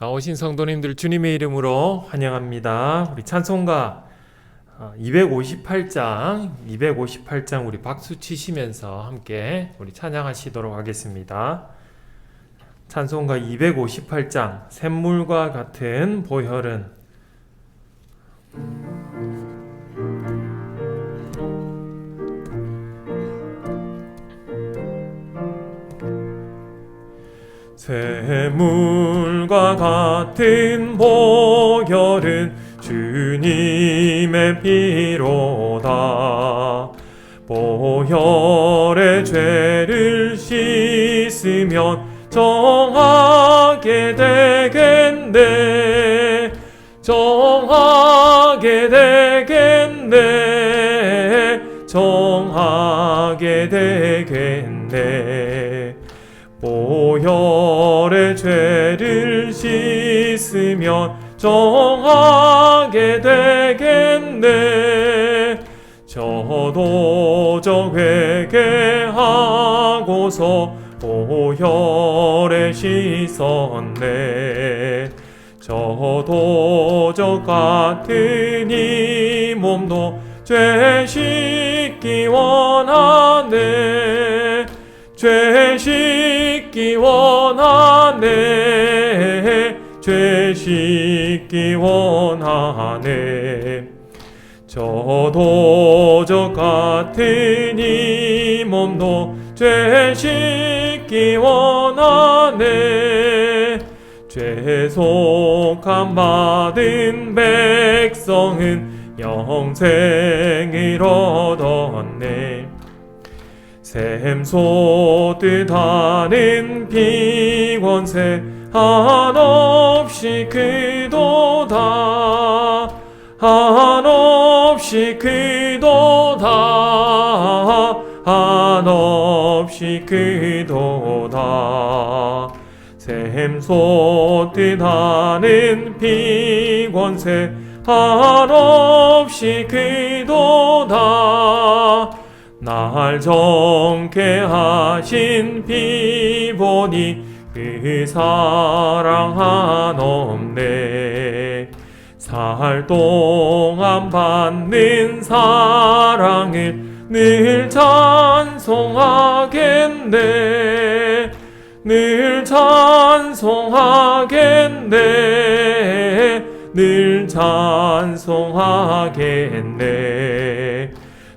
나오신 성도님들 주님의 이름으로 환영합니다. 우리 찬송가 258장 우리 박수 치시면서 함께 우리 찬양하시도록 하겠습니다. 찬송가 258장 샘물과 같은 보혈은. 샘물과 같은 보혈은 주님의 피로다. 보혈의 죄를 씻으면 정하게 되겠네. 정하게 되겠네. 정하게 되겠네. 보혈의 죄를 씻으면 정하게 되겠네. 저도 저 회개하고서 보혈에 씻었네. 저도 저 같은 이 몸도 죄 씻기 원하네. 죄 씻기 원하네. 죄 씻기 원하네. 저도 저 같은 이 몸도 죄 씻기 원하네. 죄속함 받은 백성은 영생을 얻었네. 샘 솟듯 하는 비권세 한없이 크도다. 한없이 크도다. 한없이 크도다. 샘 솟듯 하는 비권세 한없이 크도다. 날 정케 하신 피보니 그 사랑 한없네. 살 동안 받는 사랑을 늘 찬송하겠네. 늘 찬송하겠네. 늘 찬송하겠네.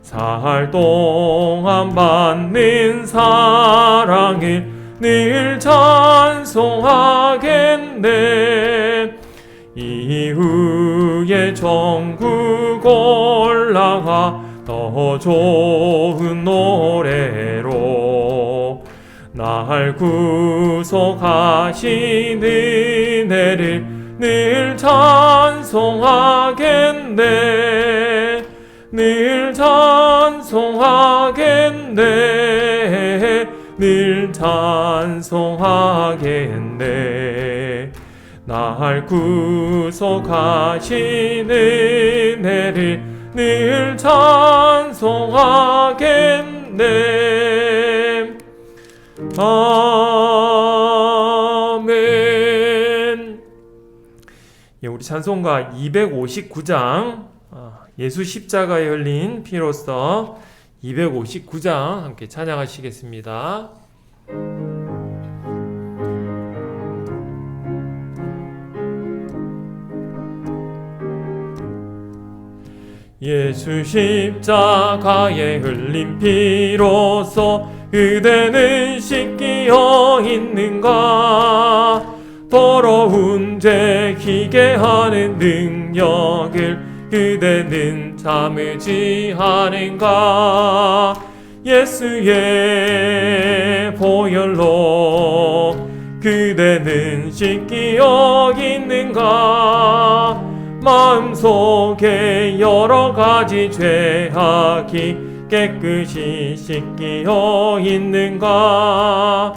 살 동안 받는 사랑을 늘 찬송하겠네. 이후에 천국 올라가 더 좋은 노래로 날 구속하신 은혜를 늘 찬송하겠네. 늘 찬송하겠네. 늘 찬송하겠네. 날 구속하신 은혜를 늘 찬송하겠네. 아멘. 예, 우리 찬송가 259장 예수 십자가에 흘린 피로써 259장 함께 찬양하시겠습니다. 예수 십자가에 흘린 피로써 그대는 씻기어 있는가. 더러운 죄 희게 하는 능력을 그대는 참으지 않은가. 예수의 보혈로 그대는 씻기어 있는가. 마음속에 여러 가지 죄악이 깨끗이 씻기어 있는가.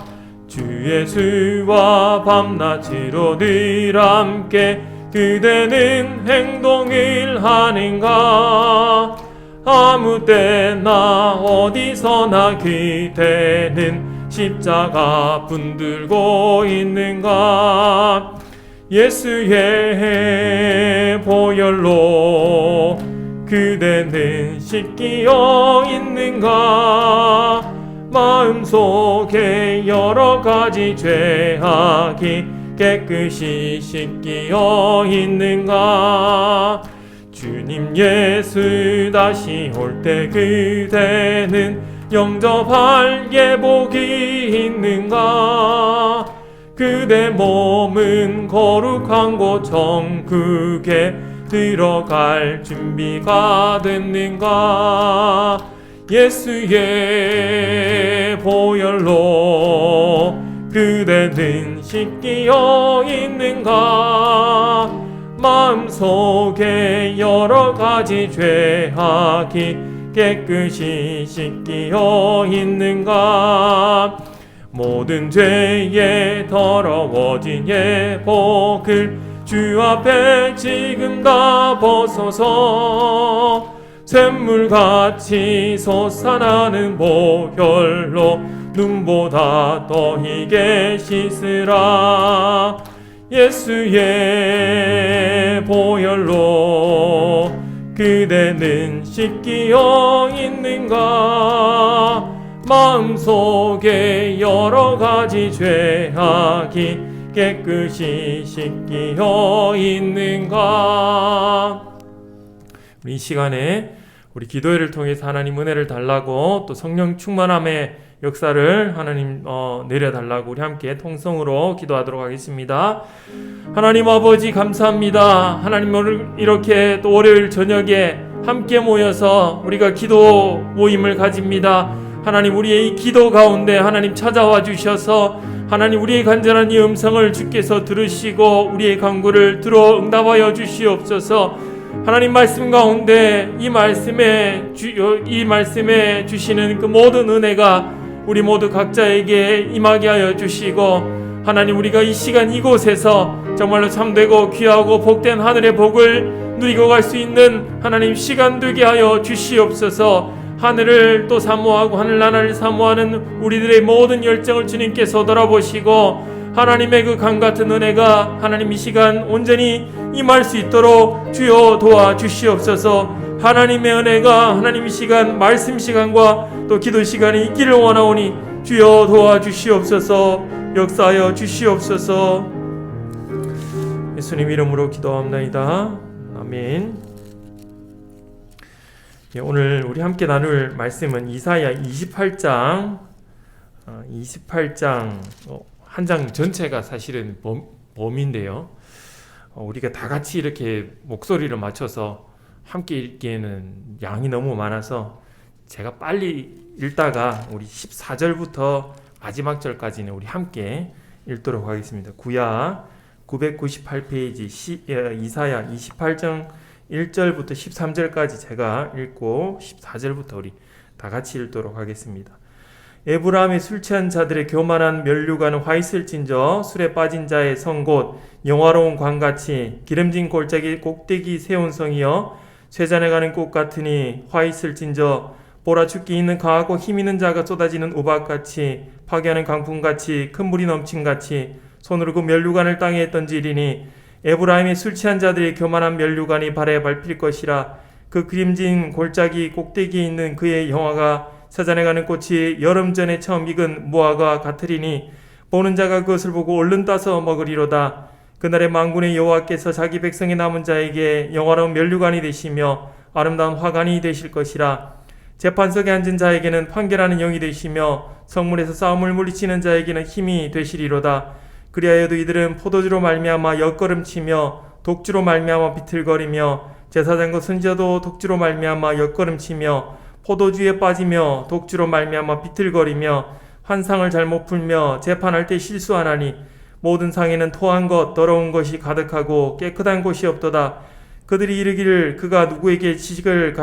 주 예수와 밤낮으로 늘 함께 그대는 행동을 하는가. 아무 때나 어디서나 그대는 십자가 분들고 있는가. 예수의 보혈로 그대는 씻기어 있는가? 마음속에 여러 가지 죄악이 깨끗이 씻기어 있는가? 주님 예수 다시 올 때 그대는 영접할 예복이 있는가? 그대 몸은 거룩한 곳 천국에 들어갈 준비가 됐는가? 예수의 보혈로 그대는 씻기어 있는가? 마음속에 여러 가지 죄악이 깨끗이 씻기어 있는가? 모든 죄에 더러워진 예복을 주 앞에 지금 다 벗어서 샘물같이 솟아나는 보혈로 눈보다 더 희게 씻으라. 예수의 보혈로 그대는 씻기어 있는가? 마음속에 여러 가지 죄악이 깨끗이 씻기어 있는가? 이 시간에 우리 기도회를 통해서 하나님 은혜를 달라고 또 성령 충만함의 역사를 하나님 내려달라고 우리 함께 통성으로 기도하도록 하겠습니다. 하나님 아버지 감사합니다. 하나님 오늘 이렇게 또 월요일 저녁에 함께 모여서 우리가 기도 모임을 가집니다. 하나님 우리의 이 기도 가운데 하나님 찾아와 주셔서 하나님 우리의 간절한 이 음성을 주께서 들으시고 우리의 간구를 들어 응답하여 주시옵소서. 하나님 말씀 가운데 이 말씀에 주시는 그 모든 은혜가 우리 모두 각자에게 임하게 하여 주시고 하나님 우리가 이 시간 이곳에서 정말로 참되고 귀하고 복된 하늘의 복을 누리고 갈 수 있는 하나님 시간 되게 하여 주시옵소서. 하늘을 또 사모하고 하늘나라를 사모하는 우리들의 모든 열정을 주님께서 돌아보시고 하나님의 그 강같은 은혜가 하나님 이 시간 온전히 임할 수 있도록 주여 도와주시옵소서. 하나님의 은혜가 하나님 이 시간 말씀 시간과 또 기도 시간에 있기를 원하오니 주여 도와주시옵소서. 역사하여 주시옵소서. 예수님 이름으로 기도합나이다. 아멘. 오늘 우리 함께 나눌 말씀은 이사야 28장 한 장 전체가 사실은 범위인데요. 우리가 다 같이 이렇게 목소리를 맞춰서 함께 읽기에는 양이 너무 많아서 제가 빨리 읽다가 우리 14절부터 마지막 절까지는 우리 함께 읽도록 하겠습니다. 구약 998페이지 이사야 28장 1절부터 13절까지 제가 읽고 14절부터 우리 다 같이 읽도록 하겠습니다. 에브라임의 술 취한 자들의 교만한 면류관은 화 있을진저 술에 빠진 자의 성 곧 영화로운 광같이 기름진 골짜기 꼭대기 세운 성이여 쇠잔에 가는 꽃 같으니 화 있을진저 보라 죽기 있는 강하고 힘 있는 자가 쏟아지는 우박같이 파괴하는 강풍같이 큰 물이 넘친같이 손으로 그 면류관을 땅에 던지리니 에브라임의 술 취한 자들의 교만한 면류관이 발에 밟힐 것이라. 그 그림진 골짜기 꼭대기에 있는 그의 영화가 사잔에 가는 꽃이 여름 전에 처음 익은 무화과 같으리니 보는 자가 그것을 보고 얼른 따서 먹으리로다. 그날의 만군의 여호와께서 자기 백성의 남은 자에게 영화로운 면류관이 되시며 아름다운 화관이 되실 것이라. 재판석에 앉은 자에게는 판결하는 영이 되시며 성문에서 싸움을 물리치는 자에게는 힘이 되시리로다. 그리하여도 이들은 포도주로 말미암아 엿걸음치며 독주로 말미암아 비틀거리며 제사장과 선지자도 독주로 말미암아 엿걸음치며 포도주에 빠지며 독주로 말미암아 비틀거리며 환상을 잘못 풀며 재판할 때 실수하나니 모든 상에는 토한 것 더러운 것이 가득하고 깨끗한 곳이 없도다. 그들이 이르기를 그가 누구에게 지식을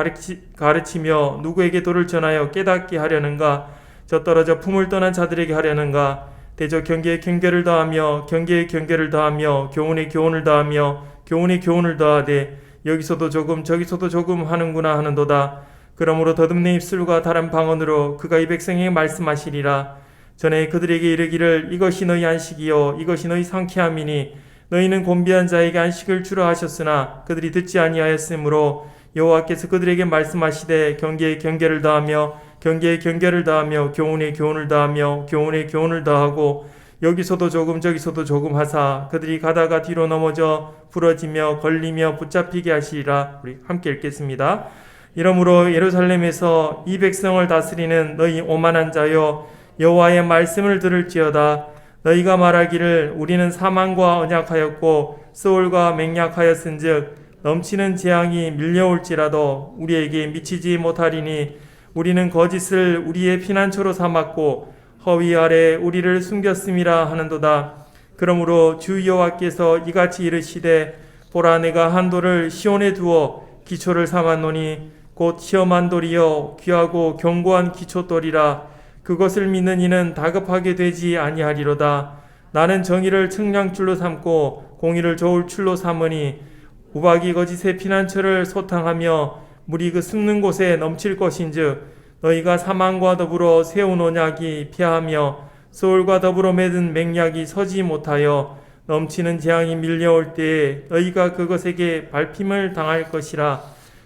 가르치며 누구에게 도를 전하여 깨닫게 하려는가? 저 떨어져 품을 떠난 자들에게 하려는가? 대저 경계에 경계를 더하며 경계에 경계를 더하며 교훈에 교훈을 더하며 교훈에 교훈을 더하되 여기서도 조금 저기서도 조금 하는구나 하는도다. 그러므로 더듬는 입술과 다른 방언으로 그가 이 백성에게 말씀하시리라. 전에 그들에게 이르기를 이것이 너희 안식이요 이것이 너희 상쾌함이니 너희는 곤비한 자에게 안식을 주라 하셨으나 그들이 듣지 아니하였으므로 여호와께서 그들에게 말씀하시되 경계에 경계를 더하며 경계에 경계를 더하며 교훈에 교훈을 더하며 교훈에 교훈을 더하고 여기서도 조금 저기서도 조금 하사 그들이 가다가 뒤로 넘어져 부러지며 걸리며 붙잡히게 하시리라. 우리 함께 읽겠습니다. 이러므로 예루살렘에서 이 백성을 다스리는 너희 오만한 자여 여호와의 말씀을 들을지어다. 너희가 말하기를 우리는 사망과 언약하였고 스올과 맹약하였은즉 넘치는 재앙이 밀려올지라도 우리에게 미치지 못하리니 우리는 거짓을 우리의 피난처로 삼았고 허위 아래 우리를 숨겼음이라 하는도다. 그러므로 주 여호와께서 이같이 이르시되 보라 내가 한 돌을 시온에 두어 기초를 삼았노니 곧 시험한 돌이여 귀하고 견고한 기초돌이라. 그것을 믿는 이는 다급하게 되지 아니하리로다. 나는 정의를 측량줄로 삼고 공의를 저울줄로 삼으니 우박이 거짓의 피난처를 소탕하며 물이 그 숨는 곳에 넘칠 것인즉 너희가 사망과 더불어 세운 언약이 피하며 소울과 더불어 맺은 맹약이 서지 못하여 넘치는 재앙이 밀려올 때에 너희가 그것에게 밟힘을 당할 것이라.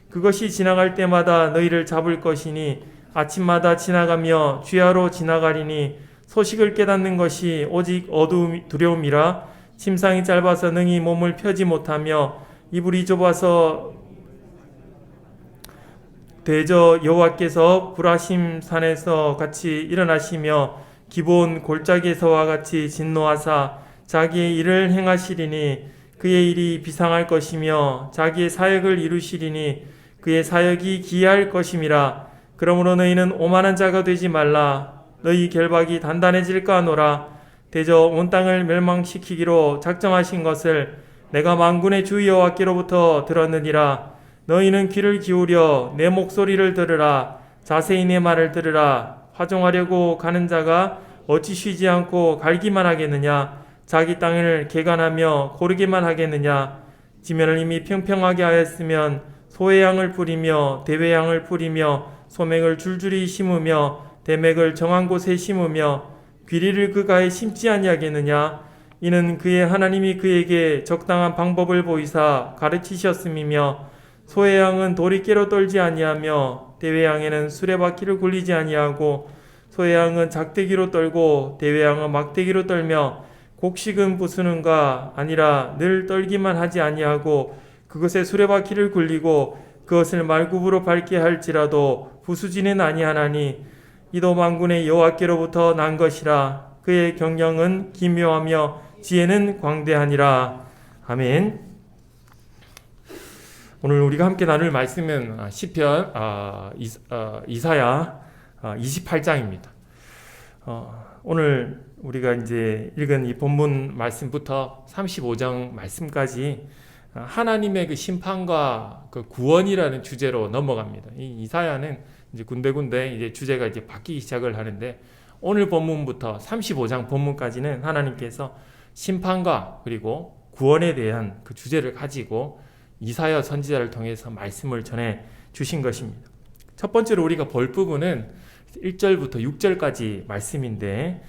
그것이 지나갈 때마다 너희를 잡을 것이니 아침마다 지나가며 주야로 지나가리니 소식을 깨닫는 것이 오직 두려움이라. 침상이 짧아서 능히 몸을 펴지 못하며 이불이 좁아서 대저 여호와께서 불하심 산에서 같이 일어나시며 기본 골짜기에서와 같이 진노하사 자기의 일을 행하시리니 그의 일이 비상할 것이며 자기의 사역을 이루시리니 그의 사역이 기이할 것임이라. 그러므로 너희는 오만한 자가 되지 말라. 너희 결박이 단단해질까 하노라. 대저 온 땅을 멸망시키기로 작정하신 것을 내가 만군의 주 여호와께로부터 들었느니라. 너희는 귀를 기울여 내 목소리를 들으라. 자세히 내 말을 들으라. 화종하려고 가는 자가 어찌 쉬지 않고 갈기만 하겠느냐. 자기 땅을 개간하며 고르기만 하겠느냐. 지면을 이미 평평하게 하였으면 소의 양을 뿌리며 대의 양을 뿌리며 소맥을 줄줄이 심으며 대맥을 정한 곳에 심으며 귀리를 그 가에 심지 아니하겠느냐. 이는 그의 하나님이 그에게 적당한 방법을 보이사 가르치셨음이며 소의 양은 도리깨로 떨지 아니하며 대의 양에는 수레바퀴를 굴리지 아니하고 소의 양은 작대기로 떨고 대의 양은 막대기로 떨며 곡식은 부수는가 아니라 늘 떨기만 하지 아니하고 그것에 수레바퀴를 굴리고 그것을 말굽으로 밟게 할지라도 부수지는 아니하나니 이도 만군의 여호와께로부터 난 것이라. 그의 경영은 기묘하며 지혜는 광대하니라. 아멘. 오늘 우리가 함께 나눌 말씀은 시편 이사야 28장입니다. 오늘 우리가 이제 읽은 이 본문 말씀부터 35장 말씀까지 하나님의 그 심판과 그 구원이라는 주제로 넘어갑니다. 이 이사야는 이제 군데군데 이제 주제가 이제 바뀌기 시작을 하는데 오늘 본문부터 35장 본문까지는 하나님께서 심판과 그리고 구원에 대한 그 주제를 가지고 이사야 선지자를 통해서 말씀을 전해 주신 것입니다. 첫 번째로 우리가 볼 부분은 1절부터 6절까지 말씀인데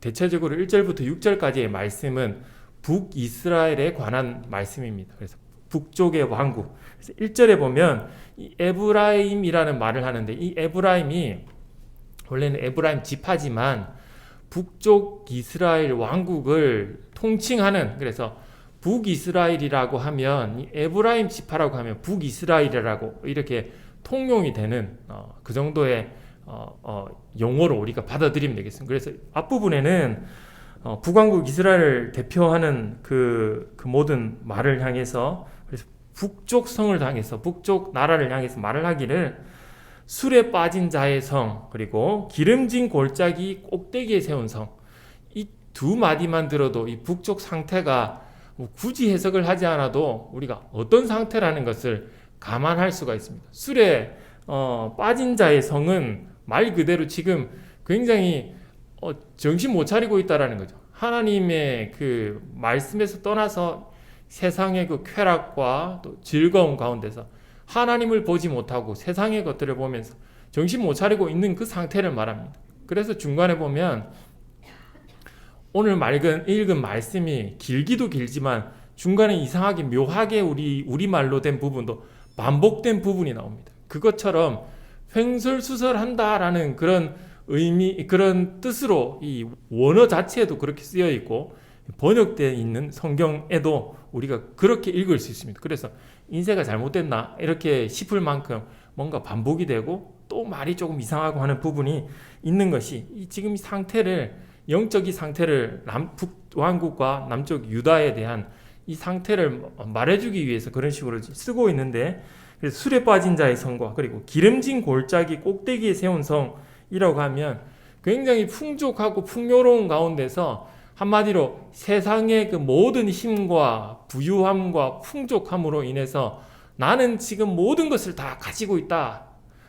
대체적으로 1절부터 6절까지의 말씀은 북이스라엘에 관한 말씀입니다. 그래서 북쪽의 왕국. 그래서 1절에 보면 이 에브라임이라는 말을 하는데 이 에브라임이 원래는 에브라임 지파지만 북쪽 이스라엘 왕국을 통칭하는, 그래서 북이스라엘이라고 하면 이 에브라임 지파라고 하면 북이스라엘이라고 이렇게 통용이 되는 그 정도의 용어로 우리가 받아들이면 되겠습니다. 그래서 앞부분에는 북왕국 이스라엘을 대표하는 그 모든 말을 향해서, 그래서 북쪽 성을 향해서, 북쪽 나라를 향해서 말을 하기를 술에 빠진 자의 성, 그리고 기름진 골짜기 꼭대기에 세운 성, 이 두 마디만 들어도 이 북쪽 상태가 굳이 해석을 하지 않아도 우리가 어떤 상태라는 것을 감안할 수가 있습니다. 술에 빠진 자의 성은 말 그대로 지금 굉장히 정신 못 차리고 있다라는 거죠. 하나님의 그 말씀에서 떠나서 세상의 그 쾌락과 또 즐거움 가운데서 하나님을 보지 못하고 세상의 것들을 보면서 정신 못 차리고 있는 그 상태를 말합니다. 그래서 중간에 보면 오늘 읽은 말씀이 길기도 길지만 중간에 이상하게 묘하게 우리말로 된 부분도 반복된 부분이 나옵니다. 그것처럼 횡설수설한다라는 그런 의미, 그런 뜻으로 이 원어 자체에도 그렇게 쓰여 있고 번역되어 있는 성경에도 우리가 그렇게 읽을 수 있습니다. 그래서 인쇄가 잘못됐나 이렇게 싶을 만큼 뭔가 반복이 되고 또 말이 조금 이상하고 하는 부분이 있는 것이 지금 이 상태를, 영적 이 상태를 북왕국과 남쪽 유다에 대한 이 상태를 말해주기 위해서 그런 식으로 쓰고 있는데, 그래서 술에 빠진 자의 성과, 그리고 기름진 골짜기 꼭대기에 세운 성이라고 하면 굉장히 풍족하고 풍요로운 가운데서 한마디로 세상의 그 모든 힘과 부유함과 풍족함으로 인해서 나는 지금 모든 것을 다 가지고 있다.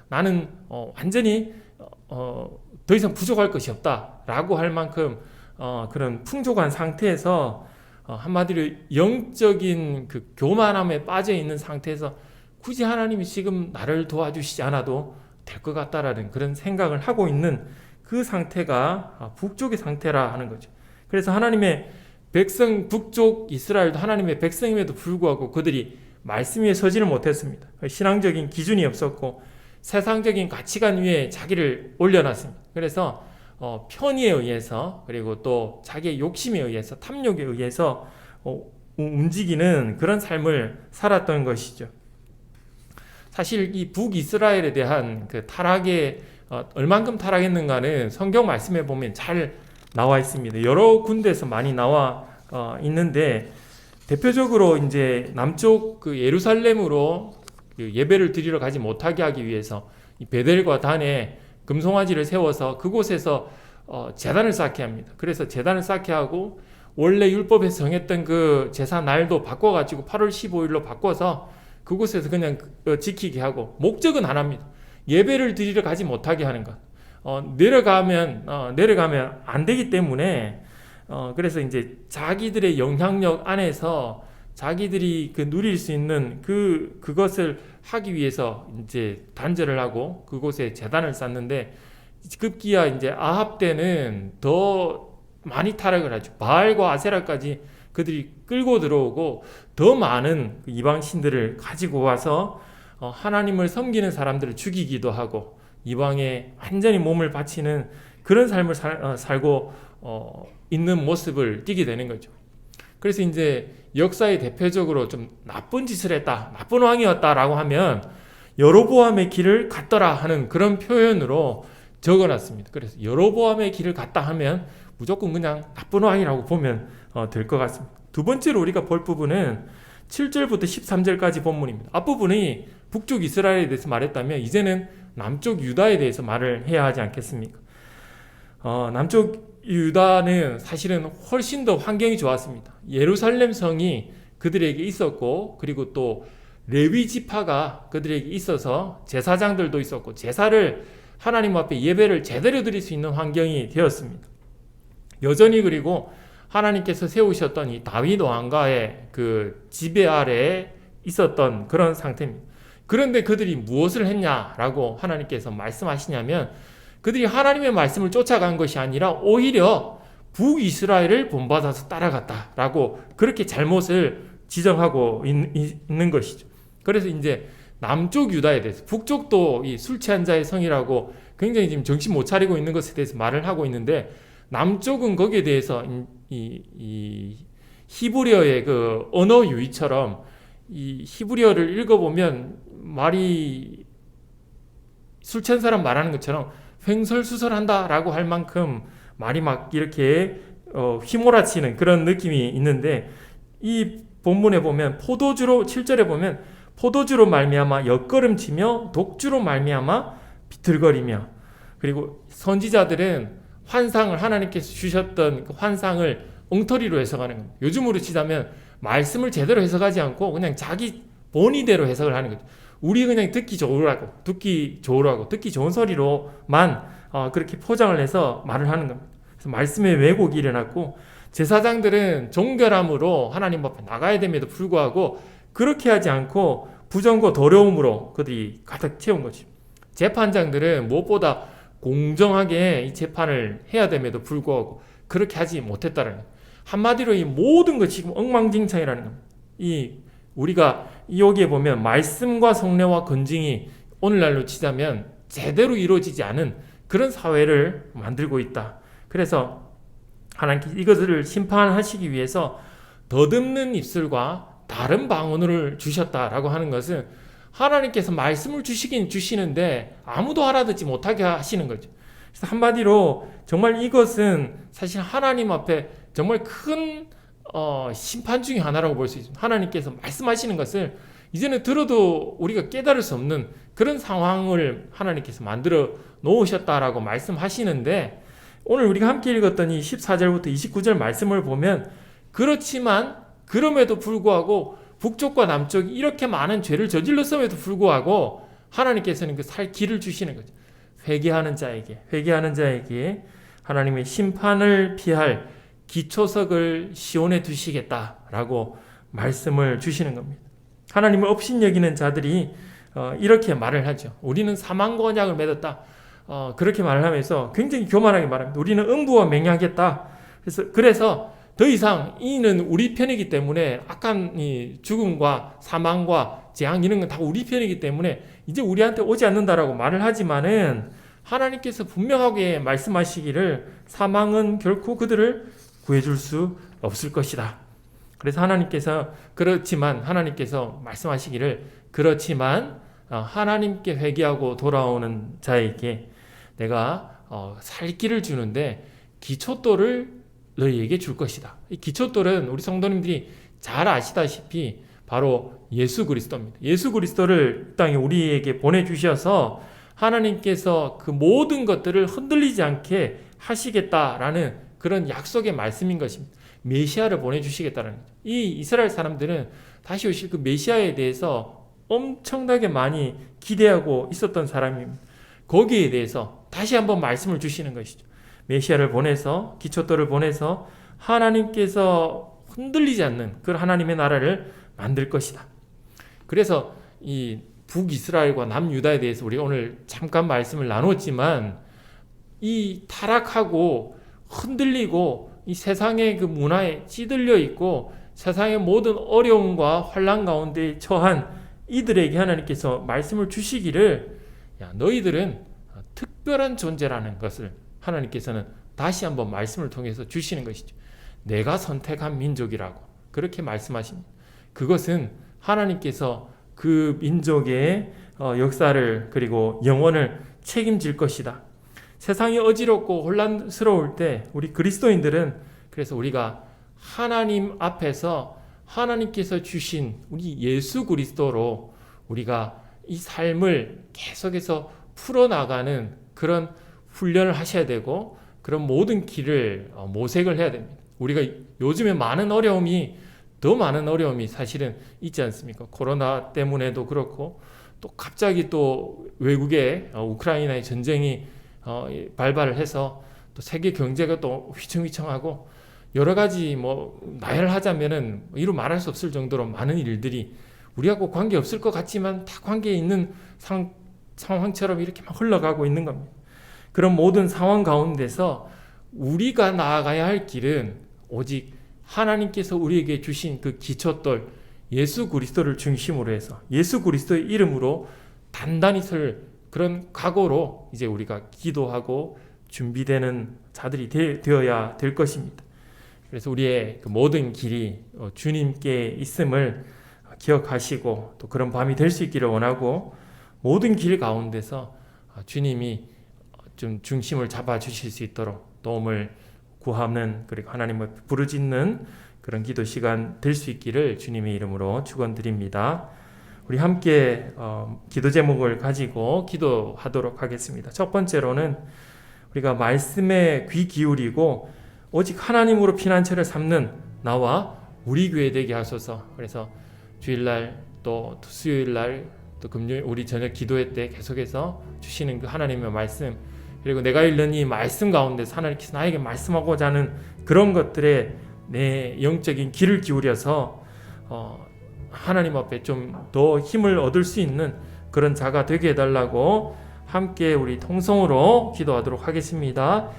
나는 완전히 더 이상 부족할 것이 없다. 라고 할 만큼 그런 풍족한 상태에서 한마디로 영적인 그 교만함에 빠져 있는 상태에서 굳이 하나님이 지금 나를 도와주시지 않아도 될 것 같다라는 그런 생각을 하고 있는 그 상태가 북쪽의 상태라 하는 거죠. 그래서 하나님의 백성, 북쪽 이스라엘도 하나님의 백성임에도 불구하고 그들이 말씀 위에 서지를 못했습니다. 신앙적인 기준이 없었고 세상적인 가치관 위에 자기를 올려놨습니다. 그래서 편의에 의해서, 그리고 또 자기의 욕심에 의해서, 탐욕에 의해서 움직이는 그런 삶을 살았던 것이죠. 사실 이 북이스라엘에 대한 그 타락에 얼만큼 타락했는가는 성경 말씀에 보면 잘 나와 있습니다. 여러 군데에서 많이 나와 있는데, 대표적으로 이제 남쪽 그 예루살렘으로 그 예배를 드리러 가지 못하게 하기 위해서 이 베델과 단에 금송아지를 세워서 그곳에서 제단을 쌓게 합니다. 그래서 제단을 쌓게 하고 원래 율법에서 정했던 그 제사 날도 바꿔가지고 8월 15일로 바꿔서 그곳에서 그냥 지키게 하고, 목적은 안 합니다. 예배를 드리러 가지 못하게 하는 것. 내려가면 안 되기 때문에 그래서 이제 자기들의 영향력 안에서 자기들이 그 누릴 수 있는 그것을 하기 위해서 이제 단절을 하고 그곳에 제단을 쌓는데, 급기야 이제 아합 때는 더 많이 타락을 하죠. 바알과 아세라까지 그들이 끌고 들어오고 더 많은 이방 신들을 가지고 와서 하나님을 섬기는 사람들을 죽이기도 하고 이방에 완전히 몸을 바치는 그런 삶을 살고 있는 모습을 띠게 되는 거죠. 그래서 이제 역사의 대표적으로 좀 나쁜 짓을 했다, 나쁜 왕이었다라고 하면 여로보암의 길을 갔더라 하는 그런 표현으로 적어놨습니다. 그래서 여로보암의 길을 갔다 하면 무조건 그냥 나쁜 왕이라고 보면 될 것 같습니다. 두 번째로 우리가 볼 부분은 7절부터 13절까지 본문입니다. 앞부분이 북쪽 이스라엘에 대해서 말했다면 이제는 남쪽 유다에 대해서 말을 해야 하지 않겠습니까? 남쪽 유다는 사실은 훨씬 더 환경이 좋았습니다. 예루살렘 성이 그들에게 있었고, 그리고 또 레위 지파가 그들에게 있어서 제사장들도 있었고, 제사를 하나님 앞에 예배를 제대로 드릴 수 있는 환경이 되었습니다. 여전히 그리고 하나님께서 세우셨던 이 다윗 왕가의 그 지배 아래에 있었던 그런 상태입니다. 그런데 그들이 무엇을 했냐라고 하나님께서 말씀하시냐면, 그들이 하나님의 말씀을 쫓아간 것이 아니라 오히려 북이스라엘을 본받아서 따라갔다라고 그렇게 잘못을 지정하고 있는 것이죠. 그래서 이제 남쪽 유다에 대해서, 북쪽도 이 술 취한 자의 성이라고 굉장히 지금 정신 못 차리고 있는 것에 대해서 말을 하고 있는데, 남쪽은 거기에 대해서 이 히브리어의 그 언어 유희처럼 이 히브리어를 읽어보면 말이 술 취한 사람 말하는 것처럼 횡설수설한다라고 할 만큼 말이 막 이렇게 휘몰아치는 그런 느낌이 있는데, 이 본문에 보면 7절에 보면 포도주로 말미암아 엿걸음치며 독주로 말미암아 비틀거리며, 그리고 선지자들은 환상을, 하나님께서 주셨던 그 환상을 엉터리로 해석하는 겁니다. 요즘으로 치자면 말씀을 제대로 해석하지 않고 그냥 자기 본의대로 해석을 하는 거죠. 우리 그냥 듣기 좋은 소리로만 그렇게 포장을 해서 말을 하는 겁니다. 그래서 말씀에 왜곡이 일어났고, 제사장들은 정결함으로 하나님 앞에 나가야 됨에도 불구하고 그렇게 하지 않고 부정과 더러움으로 그들이 가득 채운 거죠. 재판장들은 무엇보다 공정하게 이 재판을 해야 됨에도 불구하고 그렇게 하지 못했다는 거예요. 한마디로 이 모든 것이 지금 엉망진창이라는 겁니다. 우리가 여기에 보면 말씀과 성례와 건증이 오늘날로 치자면 제대로 이루어지지 않은 그런 사회를 만들고 있다. 그래서 하나님께서 이것을 심판하시기 위해서 더듬는 입술과 다른 방언을 주셨다라고 하는 것은 하나님께서 말씀을 주시긴 주시는데 아무도 알아듣지 못하게 하시는 거죠. 그래서 한마디로 정말 이것은 사실 하나님 앞에 정말 큰 심판 중에 하나라고 볼 수 있습니다. 하나님께서 말씀하시는 것을 이제는 들어도 우리가 깨달을 수 없는 그런 상황을 하나님께서 만들어 놓으셨다라고 말씀하시는데, 오늘 우리가 함께 읽었던 이 14절부터 29절 말씀을 보면 그렇지만 그럼에도 불구하고 북쪽과 남쪽이 이렇게 많은 죄를 저질렀음에도 불구하고 하나님께서는 그 살 길을 주시는 거죠. 회개하는 자에게 하나님의 심판을 피할 기초석을 시온에 두시겠다라고 말씀을 주시는 겁니다. 하나님을 업신여기는 자들이 이렇게 말을 하죠. 우리는 사망과 언약을 맺었다. 그렇게 말을 하면서 굉장히 교만하게 말합니다. 우리는 음부와 맹약했다. 그래서 더 이상 이는 우리 편이기 때문에 악한 이 죽음과 사망과 재앙 이런 건 다 우리 편이기 때문에 이제 우리한테 오지 않는다라고 말을 하지만은 하나님께서 분명하게 말씀하시기를 사망은 결코 그들을 구해줄 수 없을 것이다. 그래서 하나님께서 말씀하시기를 그렇지만 하나님께 회개하고 돌아오는 자에게 내가 살 길을 주는데 기초돌을 너희에게 줄 것이다. 이 기초돌은 우리 성도님들이 잘 아시다시피 바로 예수 그리스도입니다. 예수 그리스도를 땅에 우리에게 보내주셔서 하나님께서 그 모든 것들을 흔들리지 않게 하시겠다라는 그런 약속의 말씀인 것입니다. 메시아를 보내주시겠다는 거죠. 이 이스라엘 사람들은 다시 오실 그 메시아에 대해서 엄청나게 많이 기대하고 있었던 사람입니다. 거기에 대해서 다시 한번 말씀을 주시는 것이죠. 메시아를 보내서, 기초돌을 보내서 하나님께서 흔들리지 않는 그 하나님의 나라를 만들 것이다. 그래서 이 북이스라엘과 남유다에 대해서 우리가 오늘 잠깐 말씀을 나눴지만 이 타락하고 흔들리고 이 세상의 그 문화에 찌들려 있고 세상의 모든 어려움과 환난 가운데 처한 이들에게 하나님께서 말씀을 주시기를 너희들은 특별한 존재라는 것을 하나님께서는 다시 한번 말씀을 통해서 주시는 것이죠. 내가 선택한 민족이라고 그렇게 말씀하십니다. 그것은 하나님께서 그 민족의 역사를 그리고 영원을 책임질 것이다. 세상이 어지럽고 혼란스러울 때 우리 그리스도인들은 그래서 우리가 하나님 앞에서 하나님께서 주신 우리 예수 그리스도로 우리가 이 삶을 계속해서 풀어나가는 그런 훈련을 하셔야 되고 그런 모든 길을 모색을 해야 됩니다. 우리가 요즘에 더 많은 어려움이 사실은 있지 않습니까? 코로나 때문에도 그렇고 또 갑자기 또 외국에 우크라이나의 전쟁이 발발을 해서 또 세계 경제가 또 휘청휘청하고 여러 가지 나열하자면은 이루 말할 수 없을 정도로 많은 일들이 우리하고 관계 없을 것 같지만 다 관계에 있는 상황처럼 이렇게 막 흘러가고 있는 겁니다. 그런 모든 상황 가운데서 우리가 나아가야 할 길은 오직 하나님께서 우리에게 주신 그 기초돌 예수 그리스도를 중심으로 해서 예수 그리스도의 이름으로 단단히 설 그런 각오로 이제 우리가 기도하고 준비되는 자들이 되어야 될 것입니다. 그래서 우리의 그 모든 길이 주님께 있음을 기억하시고 또 그런 밤이 될 수 있기를 원하고 모든 길 가운데서 주님이 좀 중심을 잡아 주실 수 있도록 도움을 구하는 그리고 하나님을 부르짖는 그런 기도 시간 될 수 있기를 주님의 이름으로 축원드립니다. 우리 함께 기도 제목을 가지고 기도하도록 하겠습니다. 첫 번째로는 우리가 말씀에 귀 기울이고 오직 하나님으로 피난처를 삼는 나와 우리 교회 되게 하소서. 그래서 주일날 또 수요일날 또 금요일 우리 저녁 기도회 때 계속해서 주시는 그 하나님의 말씀 그리고 내가 읽는 이 말씀 가운데서 하나님께서 나에게 말씀하고자 하는 그런 것들에 내 영적인 귀를 기울여서 하나님 앞에 좀 더 힘을 얻을 수 있는 그런 자가 되게 해달라고 함께 우리 통성으로 기도하도록 하겠습니다.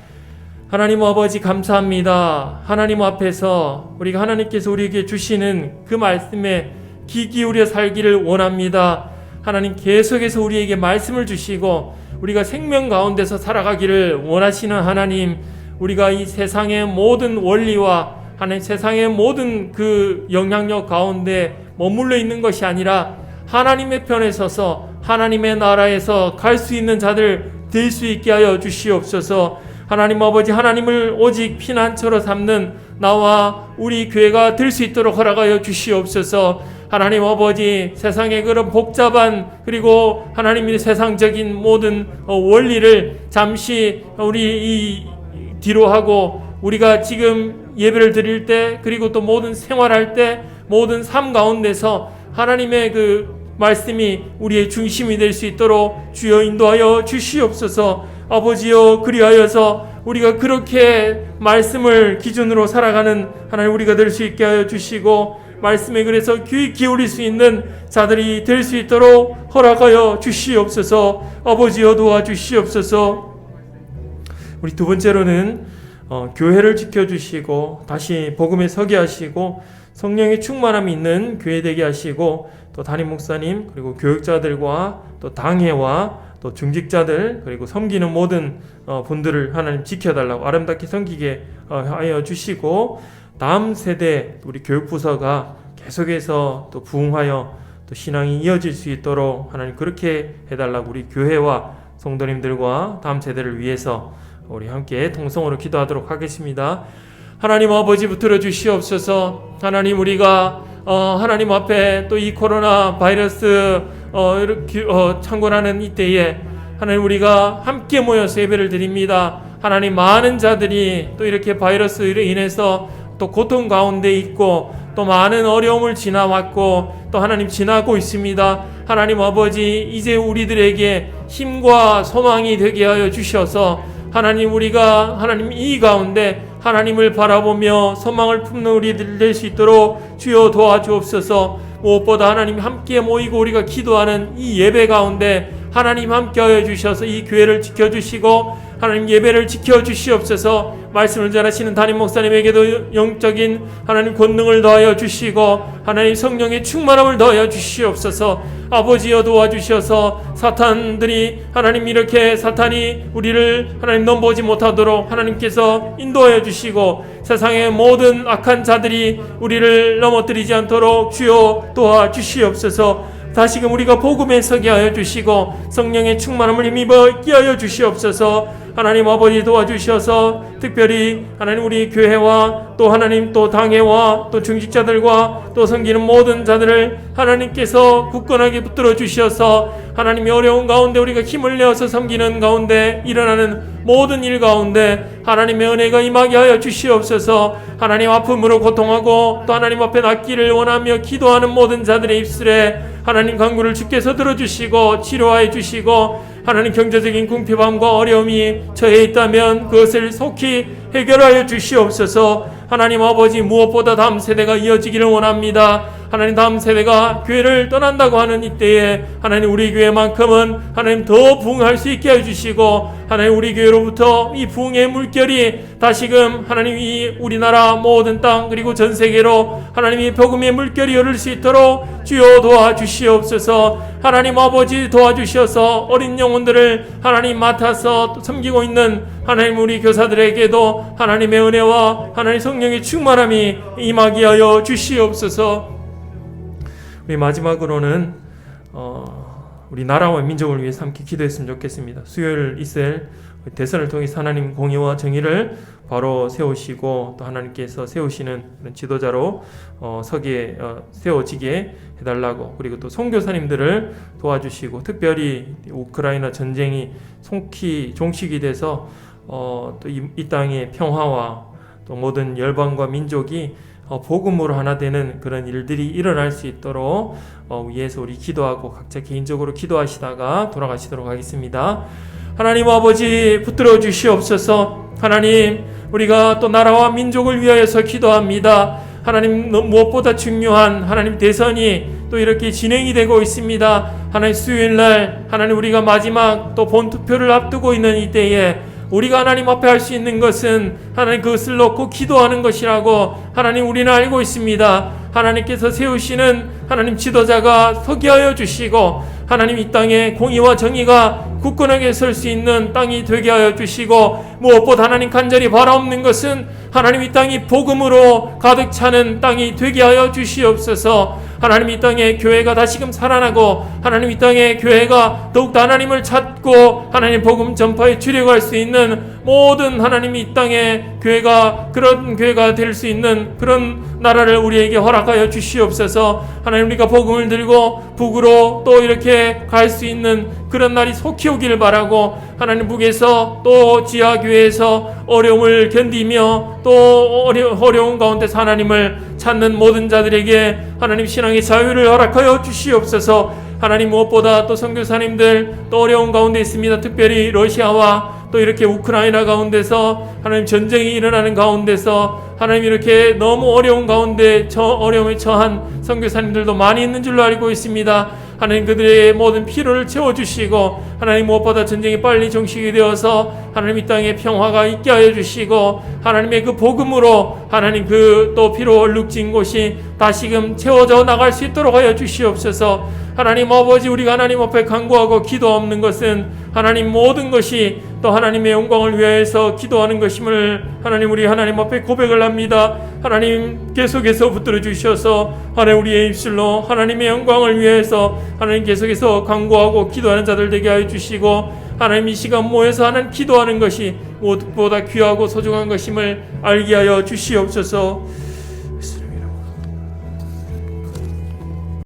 하나님 아버지 감사합니다. 하나님 앞에서 우리가 하나님께서 우리에게 주시는 그 말씀에 귀 기울여 살기를 원합니다. 하나님 계속해서 우리에게 말씀을 주시고 우리가 생명 가운데서 살아가기를 원하시는 하나님, 우리가 이 세상의 모든 원리와 하나님 세상의 모든 그 영향력 가운데 머물러 있는 것이 아니라 하나님의 편에 서서 하나님의 나라에서 갈 수 있는 자들 될 수 있게 하여 주시옵소서. 하나님 아버지, 하나님을 오직 피난처로 삼는 나와 우리 교회가 될 수 있도록 허락하여 주시옵소서. 하나님 아버지, 세상의 그런 복잡한 그리고 하나님의 세상적인 모든 원리를 잠시 우리 이 뒤로 하고 우리가 지금 예배를 드릴 때 그리고 또 모든 생활할 때 모든 삶 가운데서 하나님의 그 말씀이 우리의 중심이 될 수 있도록 주여 인도하여 주시옵소서. 아버지여, 그리하여서 우리가 그렇게 말씀을 기준으로 살아가는 하나님 우리가 될 수 있게 하여 주시고 말씀에 그래서 귀 기울일 수 있는 자들이 될 수 있도록 허락하여 주시옵소서. 아버지여, 도와주시옵소서. 우리 두 번째로는 교회를 지켜주시고 다시 복음에 서게 하시고 성령의 충만함이 있는 교회 되게 하시고 또 담임 목사님 그리고 교육자들과 또 당회와 또 중직자들 그리고 섬기는 모든 분들을 하나님 지켜달라고 아름답게 섬기게 하여 주시고 다음 세대 우리 교육부서가 계속해서 또 부흥하여 또 신앙이 이어질 수 있도록 하나님 그렇게 해달라고 우리 교회와 성도님들과 다음 세대를 위해서 우리 함께 통성으로 기도하도록 하겠습니다. 하나님 아버지 붙들어 주시옵소서. 하나님 우리가 하나님 앞에 또 이 코로나 바이러스 이렇게 창궐하는 이때에 하나님 우리가 함께 모여서 예배를 드립니다. 하나님 많은 자들이 또 이렇게 바이러스로 인해서 또 고통 가운데 있고 또 많은 어려움을 지나왔고 또 하나님 지나고 있습니다. 하나님 아버지, 이제 우리들에게 힘과 소망이 되게 하여 주셔서 하나님 우리가 하나님 이 가운데 하나님을 바라보며 소망을 품는 우리들 될 수 있도록 주여 도와주옵소서. 무엇보다 하나님 함께 모이고 우리가 기도하는 이 예배 가운데 하나님 함께하여 주셔서 이 교회를 지켜주시고 하나님 예배를 지켜주시옵소서. 말씀을 전하시는 담임 목사님에게도 영적인 하나님 권능을 더하여 주시고 하나님 성령의 충만함을 더하여 주시옵소서. 아버지여, 도와주셔서 사탄들이 하나님 이렇게 사탄이 우리를 하나님 넘보지 못하도록 하나님께서 인도하여 주시고 세상의 모든 악한 자들이 우리를 넘어뜨리지 않도록 주여 도와주시옵소서. 다시금 우리가 복음에 서게 하여 주시고 성령의 충만함을 힘입어 있게 하여 주시옵소서. 하나님 아버지, 도와주셔서 특별히 하나님 우리 교회와 또 하나님 또 당회와 또 중직자들과 또 섬기는 모든 자들을 하나님께서 굳건하게 붙들어 주셔서 하나님의 어려운 가운데 우리가 힘을 내어서 섬기는 가운데 일어나는 모든 일 가운데 하나님의 은혜가 임하게 하여 주시옵소서. 하나님 아픔으로 고통하고 또 하나님 앞에 낫기를 원하며 기도하는 모든 자들의 입술에 하나님 간구를 주께서 들어주시고 치료하여 주시고 하나님 경제적인 궁핍함과 어려움이 처해 있다면 그것을 속히 해결하여 주시옵소서. 하나님 아버지, 무엇보다 다음 세대가 이어지기를 원합니다. 하나님 다음 세대가 교회를 떠난다고 하는 이때에 하나님 우리 교회만큼은 하나님 더 부흥할 수 있게 해주시고 하나님 우리 교회로부터 이 부흥의 물결이 다시금 하나님 이 우리나라 모든 땅 그리고 전 세계로 하나님이 복음의 물결이 흐를 수 있도록 주여 도와주시옵소서. 하나님 아버지, 도와주셔서 어린 영혼들을 하나님 맡아서 또 섬기고 있는 하나님 우리 교사들에게도 하나님의 은혜와 하나님 성령의 충만함이 임하게 하여 주시옵소서. 우리 마지막으로는 우리 나라와 민족을 위해서 함께 기도했으면 좋겠습니다. 수요일 이스라엘 대선을 통해서 하나님 공의와 정의를 바로 세우시고 또 하나님께서 세우시는 그런 지도자로 세워지게 해달라고, 그리고 또 선교사님들을 도와주시고 특별히 우크라이나 전쟁이 종식이 돼서 또 이 땅의 평화와 또 모든 열방과 민족이 복음으로 하나 되는 그런 일들이 일어날 수 있도록 위해서 우리 기도하고 각자 개인적으로 기도하시다가 돌아가시도록 하겠습니다. 하나님 아버지, 붙들어 주시옵소서. 하나님, 우리가 또 나라와 민족을 위하여서 기도합니다. 하나님, 무엇보다 중요한 하나님 대선이 또 이렇게 진행이 되고 있습니다. 하나님, 수요일날 하나님 우리가 마지막 또 본투표를 앞두고 있는 이때에 우리가 하나님 앞에 할 수 있는 것은 하나님 그것을 놓고 기도하는 것이라고 하나님 우리는 알고 있습니다. 하나님께서 세우시는 하나님 지도자가 서게 하여 주시고 하나님 이 땅에 공의와 정의가 굳건하게 설 수 있는 땅이 되게 하여 주시고 무엇보다 하나님 간절히 바라옵는 것은 하나님 이 땅이 복음으로 가득 차는 땅이 되게 하여 주시옵소서. 하나님 이 땅에 교회가 다시금 살아나고 하나님 이 땅에 교회가 더욱더 하나님을 찾고 하나님 복음 전파에 주력할 수 있는 모든 하나님 이 땅에 교회가 그런 교회가 될 수 있는 그런 나라를 우리에게 허락하여 주시옵소서. 하나님 우리가 복음을 들고 북으로 또 이렇게 갈 수 있는 그런 날이 속히 오길 바라고 하나님 북에서 또 지하교회에서 어려움을 견디며 또 어려운 가운데서 하나님을 찾는 모든 자들에게 하나님 신앙의 자유를 허락하여 주시옵소서. 하나님 무엇보다 또 선교사님들 또 어려운 가운데 있습니다. 특별히 러시아와 또 이렇게 우크라이나 가운데서 하나님 전쟁이 일어나는 가운데서 하나님 이렇게 너무 어려운 가운데 어려움에 처한 선교사님들도 많이 있는 줄로 알고 있습니다. 하나님 그들의 모든 필요를 채워주시고 하나님 무엇보다 전쟁이 빨리 종식이 되어서 하나님 이 땅에 평화가 있게 하여 주시고 하나님의 그 복음으로 하나님 그 또 피로 얼룩진 곳이 다시금 채워져 나갈 수 있도록 하여 주시옵소서. 하나님 아버지 우리가 하나님 앞에 간구하고 기도하는 것은 하나님 모든 것이 또 하나님의 영광을 위하여서 기도하는 것임을 하나님 우리 하나님 앞에 고백을 합니다. 하나님 계속해서 붙들어 주셔서 하나님 우리의 입술로 하나님의 영광을 위하여서 하나님 계속해서 간구하고 기도하는 자들 되게 하여 주시고 하나님 이 시간 모여서 하나님 기도하는 것이 무엇보다 귀하고 소중한 것임을 알게 하여 주시옵소서.